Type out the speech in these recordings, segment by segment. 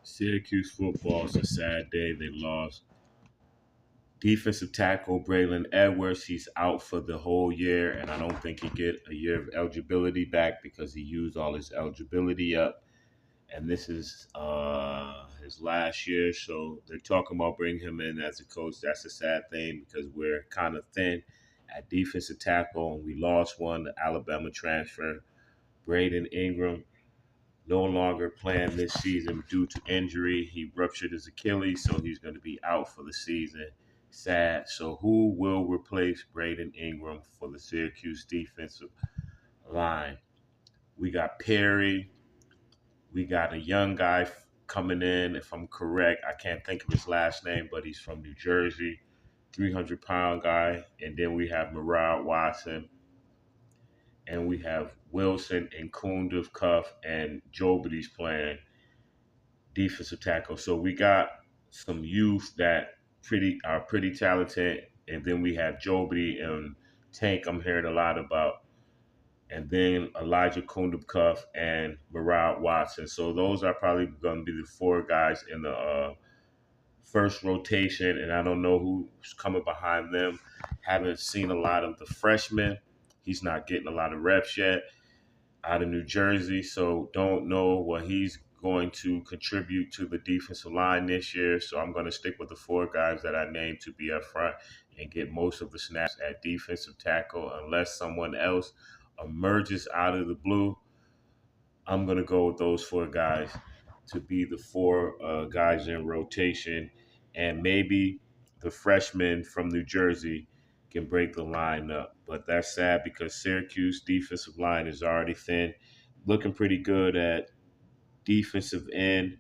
Syracuse football is a sad day. They lost defensive tackle Braylon Edwards. He's out for the whole year, and I don't think he get a year of eligibility back because he used all his eligibility up. And this is his last year, so they're talking about bringing him in as a coach. That's a sad thing because we're kind of thin at defensive tackle, and we lost one, the Alabama transfer, Braden Ingram, no longer playing this season due to injury. He ruptured his Achilles, so he's going to be out for the season. Sad. So who will replace Braden Ingram for the Syracuse defensive line? We got Perry. We got a young guy coming in, if I'm correct. I can't think of his last name, but he's from New Jersey, 300-pound guy. And then we have Murad Watson, and we have Wilson and Kunduf Cuff, and Jobity's playing defensive tackle. So we got some youth that are pretty talented, and then we have Jobity and Tank. I'm hearing a lot about, and then Elijah Kundub and Murad Watson. So those are probably going to be the four guys in the first rotation, and I don't know who's coming behind them. Haven't seen a lot of the freshmen. He's not getting a lot of reps yet out of New Jersey, so don't know what he's going to contribute to the defensive line this year. So I'm going to stick with the four guys that I named to be up front and get most of the snaps at defensive tackle unless someone else emerges out of the blue. I'm going to go with those four guys to be the four guys in rotation, and maybe the freshman from New Jersey can break the line up. But that's sad because Syracuse defensive line is already thin, looking pretty good at defensive end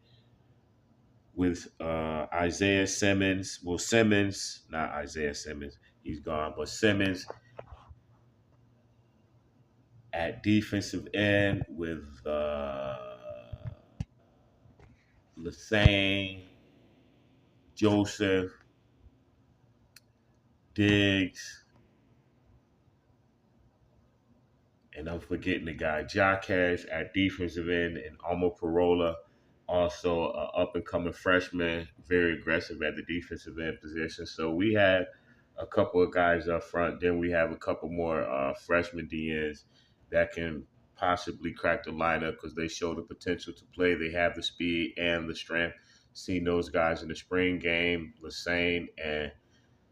with Isaiah Simmons. Well, Simmons, not Isaiah Simmons, he's gone, but Simmons at defensive end with Lassane, Joseph, Diggs, and I'm forgetting the guy, Jaquez at defensive end, and Amo Parola, also an up-and-coming freshman, very aggressive at the defensive end position. So we had a couple of guys up front. Then we have a couple more freshman DNs that can possibly crack the lineup because they show the potential to play. They have the speed and the strength. Seen those guys in the spring game, Lassane and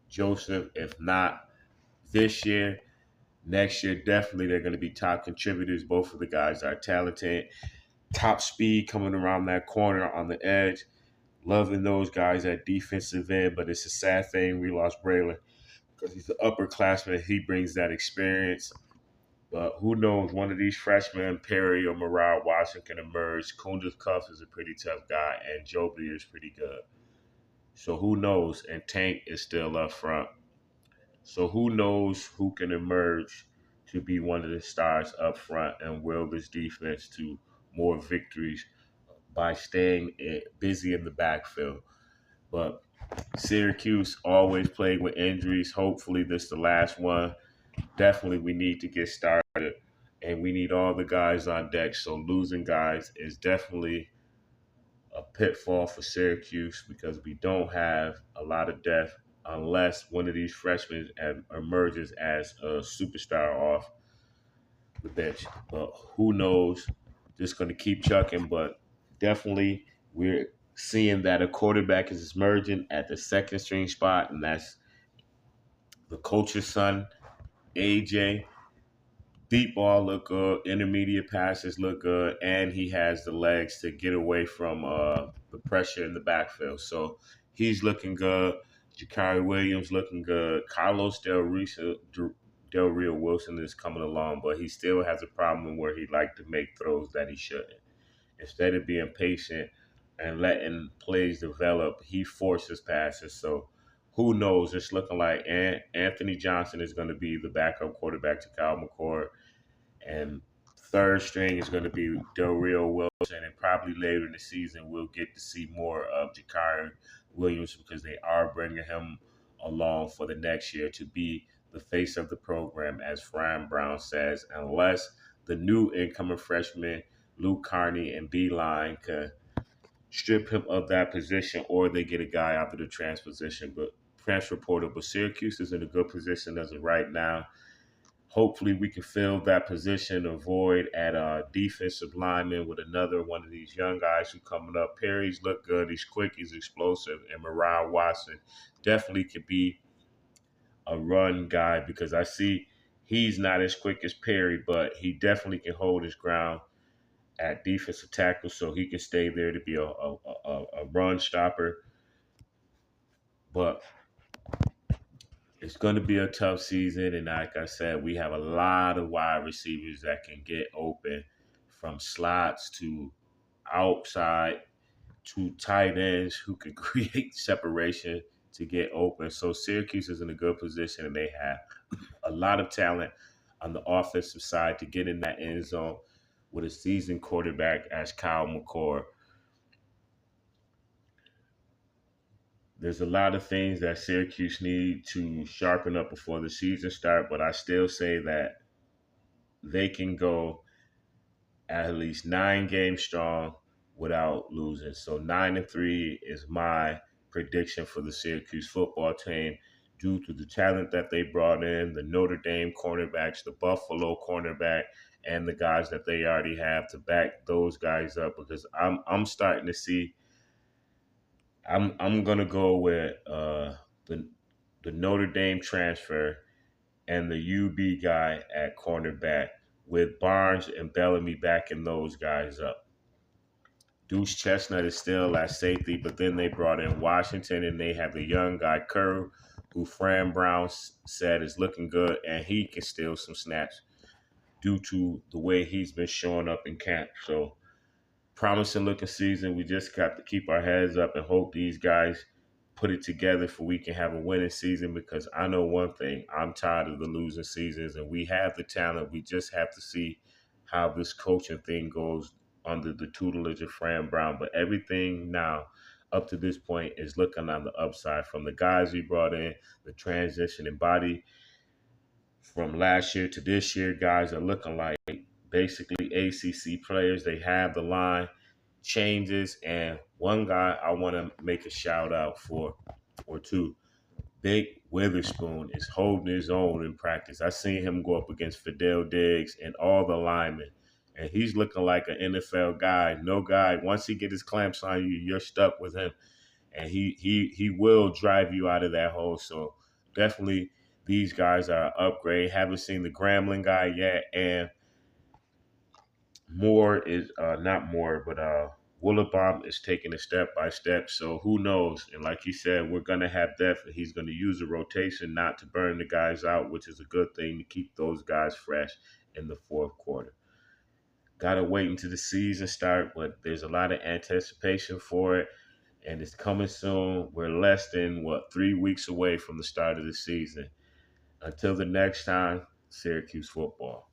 Joseph. If not this year, next year, definitely they're going to be top contributors. Both of the guys are talented. Top speed coming around that corner on the edge. Loving those guys at defensive end, but it's a sad thing we lost Braylon because he's an upperclassman. He brings that experience. But who knows? One of these freshmen, Perry or Murad Watson, can emerge. Kunda's Cuff is a pretty tough guy, and Joby is pretty good. So who knows? And Tank is still up front. So who knows who can emerge to be one of the stars up front and will this defense to more victories by staying busy in the backfield. But Syracuse always played with injuries. Hopefully this is the last one. Definitely we need to get started, and we need all the guys on deck. So losing guys is definitely a pitfall for Syracuse because we don't have a lot of depth unless one of these freshmen emerges as a superstar off the bench. But who knows? Just going to keep chucking. But definitely we're seeing that a quarterback is emerging at the second string spot, and that's the coach's son, AJ. Deep ball look good, intermediate passes look good, and he has the legs to get away from the pressure in the backfield. So he's looking good. Jakari Williams looking good. Carlos Del Rio Wilson is coming along, but he still has a problem where he like to make throws that he shouldn't. Instead of being patient and letting plays develop, he forces passes. So who knows? It's looking like Anthony Johnson is going to be the backup quarterback to Kyle McCord, and third string is going to be Del Rio Wilson, and probably later in the season we'll get to see more of Jakari Williams because they are bringing him along for the next year to be the face of the program, as Fran Brown says, unless the new incoming freshman Luke Carney and Beeline can strip him of that position, or they get a guy out of the transfer portal. But Syracuse is in a good position as of right now. Hopefully, we can fill that position or void at defensive lineman with another one of these young guys who coming up. Perry's look good. He's quick. He's explosive. And Mariah Watson definitely could be a run guy because I see he's not as quick as Perry, but he definitely can hold his ground at defensive tackle, so he can stay there to be a run stopper. But it's going to be a tough season, and like I said, we have a lot of wide receivers that can get open, from slots to outside to tight ends who can create separation to get open. So Syracuse is in a good position, and they have a lot of talent on the offensive side to get in that end zone with a seasoned quarterback as Kyle McCord. There's a lot of things that Syracuse need to sharpen up before the season start, but I still say that they can go at least 9 games strong without losing. So 9-3 is my prediction for the Syracuse football team due to the talent that they brought in, the Notre Dame cornerbacks, the Buffalo cornerback, and the guys that they already have to back those guys up. Because I'm starting to see I'm gonna go with the the Notre Dame transfer and the UB guy at cornerback with Barnes and Bellamy backing those guys up. Deuce Chestnut is still at safety, but then they brought in Washington and they have the young guy Kerr, who Fran Brown said is looking good, and he can steal some snaps due to the way he's been showing up in camp. So promising looking season. We just got to keep our heads up and hope these guys put it together for we can have a winning season, because I know one thing, I'm tired of the losing seasons, and we have the talent. We just have to see how this coaching thing goes under the tutelage of Fran Brown. But everything now up to this point is looking on the upside, from the guys we brought in, the transition in body from last year to this year. Guys are looking like basically ACC players. They have the line changes, and one guy I want to make a shout out for, or two, Big Witherspoon is holding his own in practice. I seen him go up against Fidel Diggs and all the linemen, and he's looking like an NFL guy. No guy, once he get his clamps on you, you're stuck with him, and he will drive you out of that hole. So definitely these guys are an upgrade. Haven't seen the Grambling guy yet, and Moore is not Moore, but Willabomb is taking it step by step. So who knows? And like he said, we're gonna have depth, and he's gonna use the rotation not to burn the guys out, which is a good thing to keep those guys fresh in the fourth quarter. Gotta wait until the season start, but there's a lot of anticipation for it, and it's coming soon. We're less than 3 weeks away from the start of the season. Until the next time, Syracuse football.